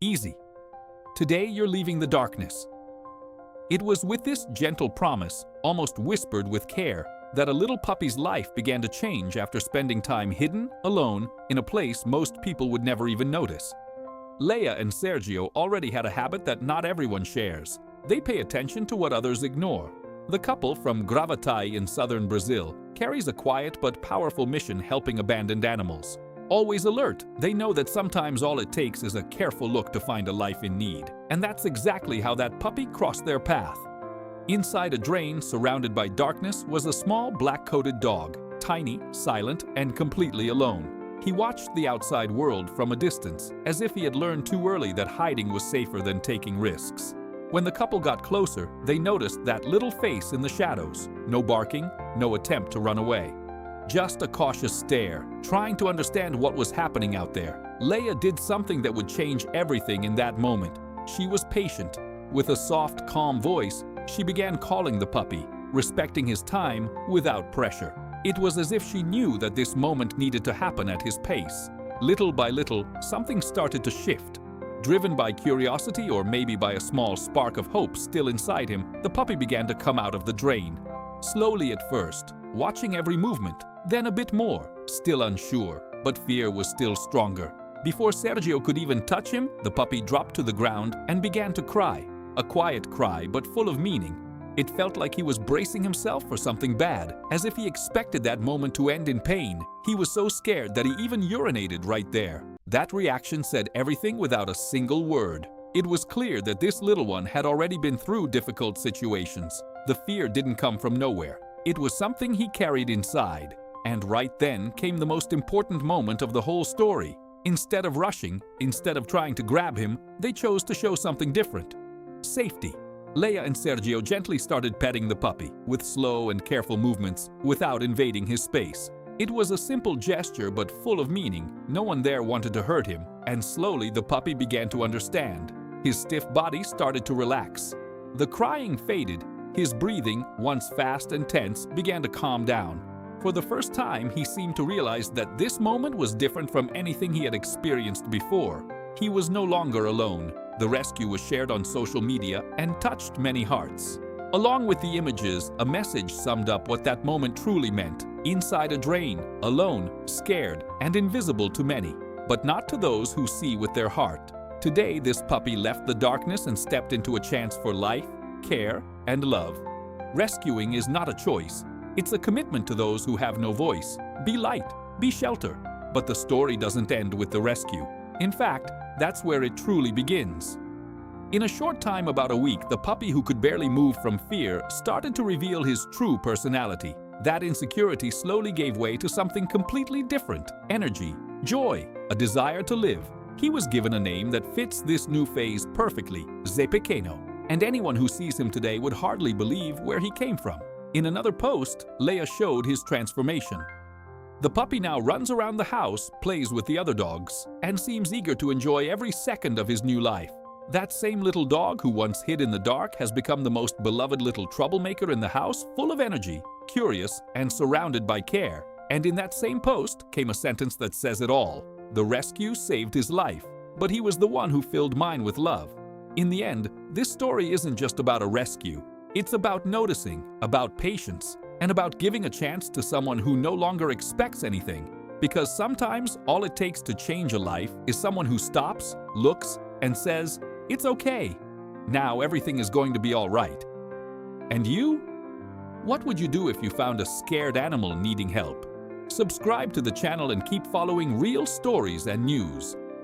easy. Today you're leaving the darkness. It was with this gentle promise, almost whispered with care, that a little puppy's life began to change after spending time hidden, alone, in a place most people would never even notice. Leia and Sergio already had a habit that not everyone shares. They pay attention to what others ignore. The couple from Gravataí in southern Brazil carries a quiet but powerful mission helping abandoned animals. Always alert, they know that sometimes all it takes is a careful look to find a life in need. And that's exactly how that puppy crossed their path. Inside a drain surrounded by darkness was a small black-coated dog, tiny, silent, and completely alone. He watched the outside world from a distance, as if he had learned too early that hiding was safer than taking risks. When the couple got closer, they noticed that little face in the shadows. No barking, no attempt to run away. Just a cautious stare, trying to understand what was happening out there. Leia did something that would change everything in that moment. She was patient. With a soft, calm voice, she began calling the puppy, respecting his time without pressure. It was as if she knew that this moment needed to happen at his pace. Little by little, something started to shift. Driven by curiosity or maybe by a small spark of hope still inside him, the puppy began to come out of the drain. Slowly at first, watching every movement, then a bit more, still unsure, but fear was still stronger. Before Sergio could even touch him, the puppy dropped to the ground and began to cry. A quiet cry, but full of meaning. It felt like he was bracing himself for something bad, as if he expected that moment to end in pain. He was so scared that he even urinated right there. That reaction said everything without a single word. It was clear that this little one had already been through difficult situations. The fear didn't come from nowhere. It was something he carried inside. And right then came the most important moment of the whole story. Instead of rushing, instead of trying to grab him, they chose to show something different. Safety. Leia and Sergio gently started petting the puppy, with slow and careful movements, without invading his space. It was a simple gesture but full of meaning. No one there wanted to hurt him, and slowly the puppy began to understand. His stiff body started to relax. The crying faded. His breathing, once fast and tense, began to calm down. For the first time, he seemed to realize that this moment was different from anything he had experienced before. He was no longer alone. The rescue was shared on social media and touched many hearts. Along with the images, a message summed up what that moment truly meant. Inside a drain, alone, scared, and invisible to many, but not to those who see with their heart. Today, this puppy left the darkness and stepped into a chance for life, care, and love. Rescuing is not a choice. It's a commitment to those who have no voice. Be light, be shelter. But the story doesn't end with the rescue. In fact, that's where it truly begins. In a short time, about a week, the puppy who could barely move from fear started to reveal his true personality. That insecurity slowly gave way to something completely different: energy, joy, a desire to live. He was given a name that fits this new phase perfectly: Zé Pequeno. And anyone who sees him today would hardly believe where he came from. In another post, Leia showed his transformation. The puppy now runs around the house, plays with the other dogs, and seems eager to enjoy every second of his new life. That same little dog who once hid in the dark has become the most beloved little troublemaker in the house, full of energy, curious, and surrounded by care. And in that same post came a sentence that says it all: the rescue saved his life, but he was the one who filled mine with love. In the end, this story isn't just about a rescue. It's about noticing, about patience, and about giving a chance to someone who no longer expects anything. Because sometimes all it takes to change a life is someone who stops, looks, and says, "It's okay. Now everything is going to be all right." And you? What would you do if you found a scared animal needing help? Subscribe to the channel and keep following real stories and news.